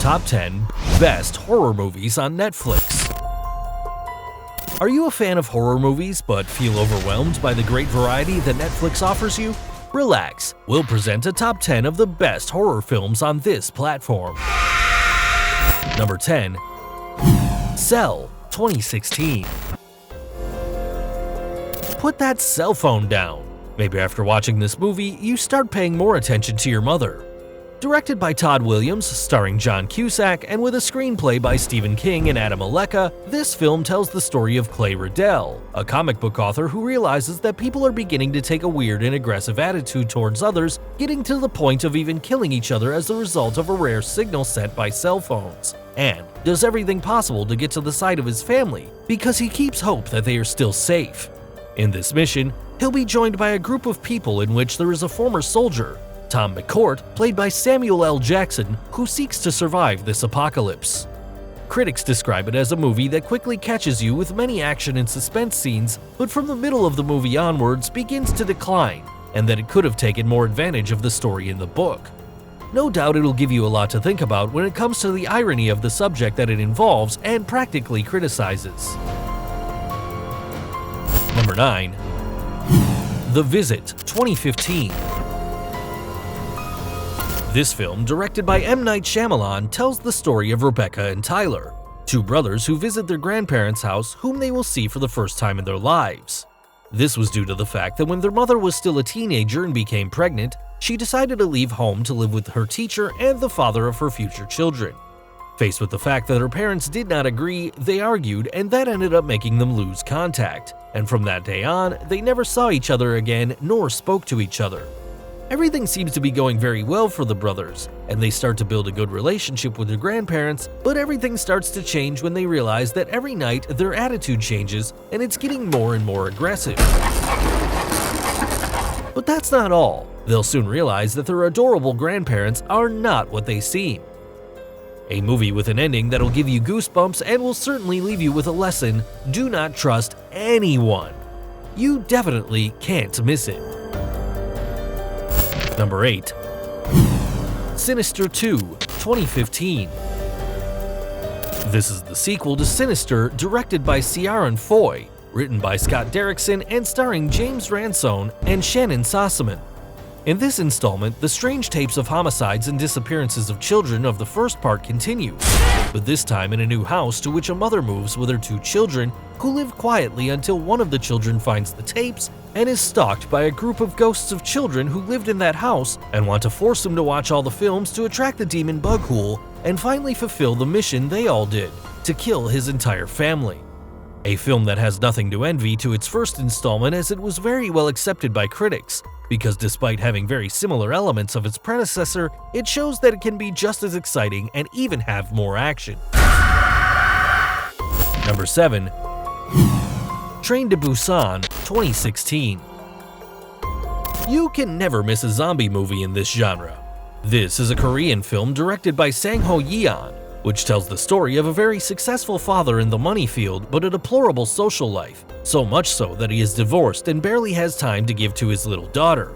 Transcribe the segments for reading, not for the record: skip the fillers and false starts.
Top 10 Best Horror Movies on Netflix. Are you a fan of horror movies but feel overwhelmed by the great variety that Netflix offers you? Relax, we'll present a top 10 of the best horror films on this platform. Number 10. Cell, 2016. Put that cell phone down. Maybe after watching this movie, you start paying more attention to your mother. Directed by Todd Williams, starring John Cusack, and with a screenplay by Stephen King and Adam Aleka, this film tells the story of Clay Riddell, a comic book author who realizes that people are beginning to take a weird and aggressive attitude towards others, getting to the point of even killing each other as a result of a rare signal sent by cell phones, and does everything possible to get to the side of his family because he keeps hope that they are still safe. In this mission, he'll be joined by a group of people in which there is a former soldier, Tom McCourt, played by Samuel L. Jackson, who seeks to survive this apocalypse. Critics describe it as a movie that quickly catches you with many action and suspense scenes, but from the middle of the movie onwards begins to decline, and that it could have taken more advantage of the story in the book. No doubt it'll give you a lot to think about when it comes to the irony of the subject that it involves and practically criticizes. Number 9. The Visit, 2015. This film, directed by M. Night Shyamalan, tells the story of Rebecca and Tyler, two brothers who visit their grandparents' house whom they will see for the first time in their lives. This was due to the fact that when their mother was still a teenager and became pregnant, she decided to leave home to live with her teacher and the father of her future children. Faced with the fact that her parents did not agree, they argued, and that ended up making them lose contact, and from that day on, they never saw each other again nor spoke to each other. Everything seems to be going very well for the brothers, and they start to build a good relationship with their grandparents, but everything starts to change when they realize that every night their attitude changes and it's getting more and more aggressive. But that's not all. They'll soon realize that their adorable grandparents are not what they seem. A movie with an ending that'll give you goosebumps and will certainly leave you with a lesson: do not trust anyone. You definitely can't miss it. Number 8. Sinister 2, 2015. This is the sequel to Sinister, directed by Ciaran Foy, written by Scott Derrickson, and starring James Ransone and Shannon Sossamon. In this installment, the strange tapes of homicides and disappearances of children of the first part continue, but this time in a new house to which a mother moves with her two children, who live quietly until one of the children finds the tapes and is stalked by a group of ghosts of children who lived in that house and want to force him to watch all the films to attract the demon Bughuul and finally fulfill the mission they all did, to kill his entire family. A film that has nothing to envy to its first installment, as it was very well accepted by critics, because despite having very similar elements of its predecessor, it shows that it can be just as exciting and even have more action. Number 7. Train to Busan, 2016. You can never miss a zombie movie in this genre. This is a Korean film directed by Sang-ho Yeon, which tells the story of a very successful father in the money field but a deplorable social life, so much so that he is divorced and barely has time to give to his little daughter.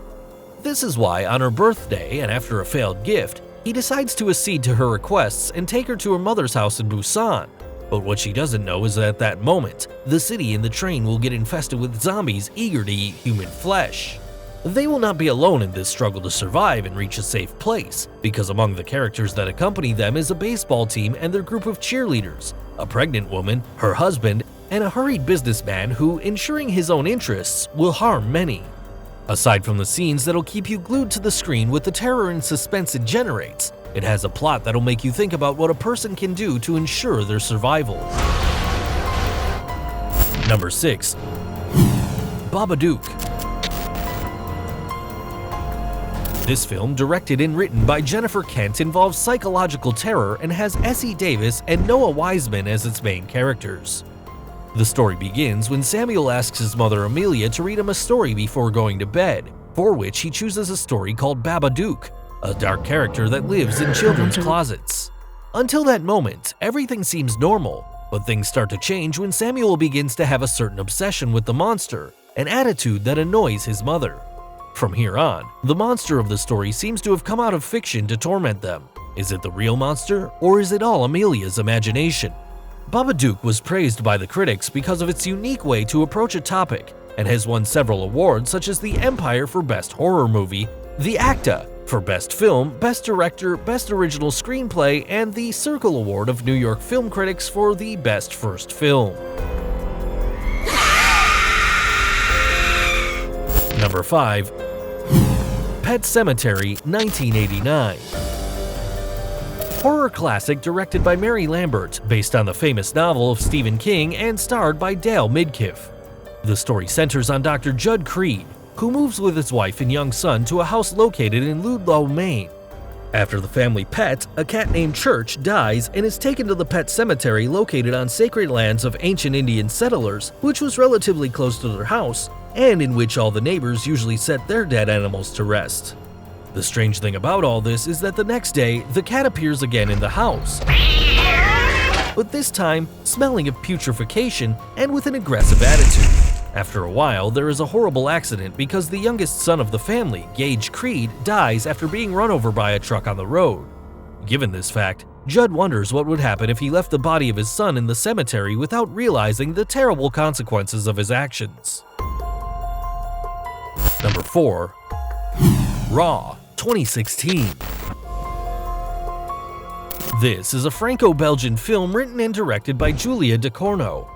This is why, on her birthday and after a failed gift, he decides to accede to her requests and take her to her mother's house in Busan. But what she doesn't know is that at that moment, the city and the train will get infested with zombies eager to eat human flesh. They will not be alone in this struggle to survive and reach a safe place, because among the characters that accompany them is a baseball team and their group of cheerleaders, a pregnant woman, her husband, and a hurried businessman who, ensuring his own interests, will harm many. Aside from the scenes that'll keep you glued to the screen with the terror and suspense it generates, it has a plot that'll make you think about what a person can do to ensure their survival. Number 6. Babadook. This film, directed and written by Jennifer Kent, involves psychological terror and has Essie Davis and Noah Wiseman as its main characters. The story begins when Samuel asks his mother Amelia to read him a story before going to bed, for which he chooses a story called Babadook, a dark character that lives in children's closets. Until that moment, everything seems normal, but things start to change when Samuel begins to have a certain obsession with the monster, an attitude that annoys his mother. From here on, the monster of the story seems to have come out of fiction to torment them. Is it the real monster, or is it all Amelia's imagination? Babadook was praised by the critics because of its unique way to approach a topic and has won several awards such as the Empire for Best Horror Movie, the ACTA for Best Film, Best Director, Best Original Screenplay, and the Circle Award of New York Film Critics for the Best First Film. Number 5. Pet Sematary, 1989. Horror classic directed by Mary Lambert, based on the famous novel of Stephen King and starred by Dale Midkiff. The story centers on Dr. Judd Creed, who moves with his wife and young son to a house located in Ludlow, Maine. After the family pet, a cat named Church, dies and is taken to the pet cemetery located on sacred lands of ancient Indian settlers, which was relatively close to their house, and in which all the neighbors usually set their dead animals to rest. The strange thing about all this is that the next day, the cat appears again in the house, but this time smelling of putrefaction and with an aggressive attitude. After a while, there is a horrible accident because the youngest son of the family, Gage Creed, dies after being run over by a truck on the road. Given this fact, Judd wonders what would happen if he left the body of his son in the cemetery without realizing the terrible consequences of his actions. Number 4. Raw, 2016. This is a Franco-Belgian film written and directed by Julia Ducournau.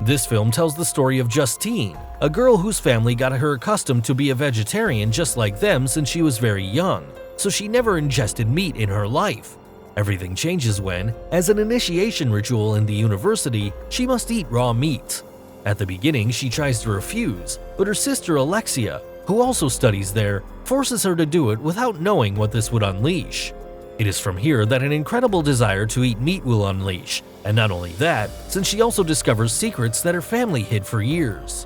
This film tells the story of Justine, a girl whose family got her accustomed to be a vegetarian just like them since she was very young, so she never ingested meat in her life. Everything changes when, as an initiation ritual in the university, she must eat raw meat. At the beginning, she tries to refuse, but her sister Alexia, who also studies there, forces her to do it without knowing what this would unleash. It is from here that an incredible desire to eat meat will unleash, and not only that, since she also discovers secrets that her family hid for years.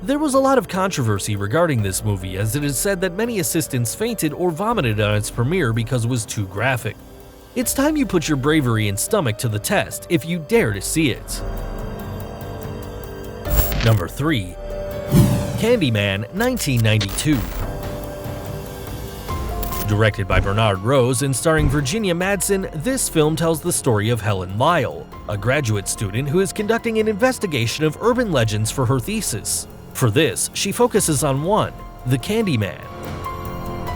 There was a lot of controversy regarding this movie, as it is said that many assistants fainted or vomited on its premiere because it was too graphic. It's time you put your bravery and stomach to the test if you dare to see it. Number 3. Candyman, 1992. Directed by Bernard Rose and starring Virginia Madsen, this film tells the story of Helen Lyle, a graduate student who is conducting an investigation of urban legends for her thesis. For this, she focuses on one, the Candyman.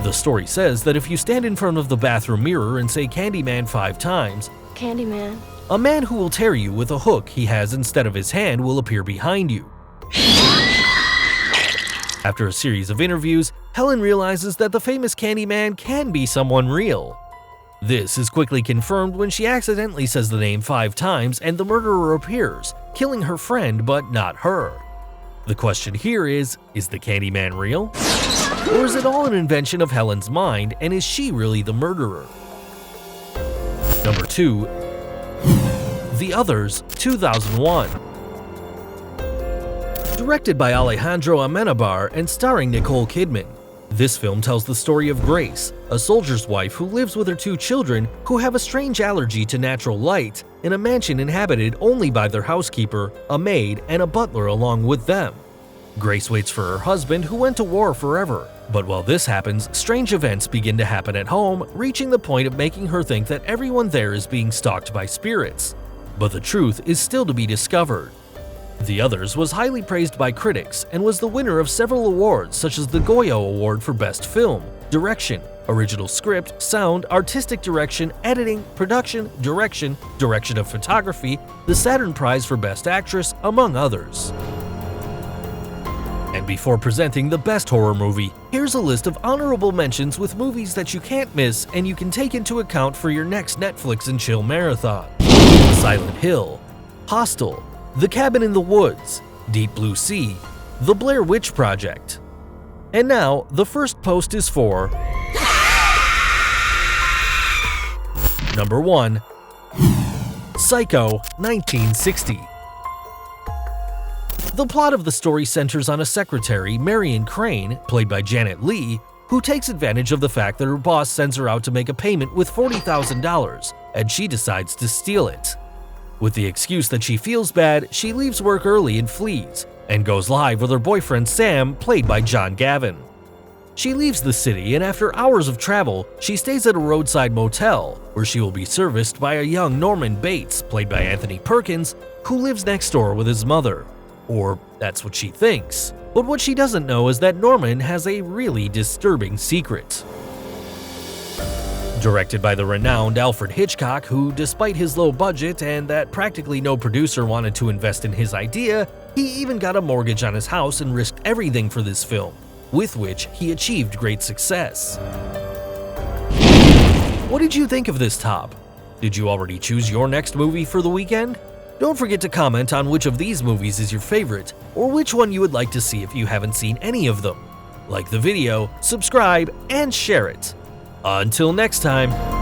The story says that if you stand in front of the bathroom mirror and say Candyman 5 times, Candyman, a man who will tear you with a hook he has instead of his hand will appear behind you. After a series of interviews, Helen realizes that the famous Candyman can be someone real. This is quickly confirmed when she accidentally says the name 5 times and the murderer appears, killing her friend but not her. The question here is the Candyman real? Or is it all an invention of Helen's mind, and is she really the murderer? Number 2. The Others, 2001. Directed by Alejandro Amenabar and starring Nicole Kidman, this film tells the story of Grace, a soldier's wife who lives with her 2 children who have a strange allergy to natural light in a mansion inhabited only by their housekeeper, a maid, and a butler along with them. Grace waits for her husband who went to war forever, but while this happens, strange events begin to happen at home, reaching the point of making her think that everyone there is being stalked by spirits. But the truth is still to be discovered. The Others was highly praised by critics and was the winner of several awards such as the Goya Award for Best Film, Direction, Original Script, Sound, Artistic Direction, Editing, Production, Direction of Photography, the Saturn Prize for Best Actress, among others. And before presenting the best horror movie, here's a list of honorable mentions with movies that you can't miss and you can take into account for your next Netflix and chill marathon. Silent Hill, Hostel, The Cabin in the Woods, Deep Blue Sea, The Blair Witch Project. And now, the first post is for Number 1. Psycho, 1960. The plot of the story centers on a secretary, Marion Crane, played by Janet Leigh, who takes advantage of the fact that her boss sends her out to make a payment with $40,000, and she decides to steal it. With the excuse that she feels bad, she leaves work early and flees, and goes live with her boyfriend Sam, played by John Gavin. She leaves the city, and after hours of travel, she stays at a roadside motel where she will be serviced by a young Norman Bates, played by Anthony Perkins, who lives next door with his mother. Or that's what she thinks. But what she doesn't know is that Norman has a really disturbing secret. Directed by the renowned Alfred Hitchcock, who, despite his low budget and that practically no producer wanted to invest in his idea, he even got a mortgage on his house and risked everything for this film, with which he achieved great success. What did you think of this top? Did you already choose your next movie for the weekend? Don't forget to comment on which of these movies is your favorite, or which one you would like to see if you haven't seen any of them. Like the video, subscribe, and share it. Until next time.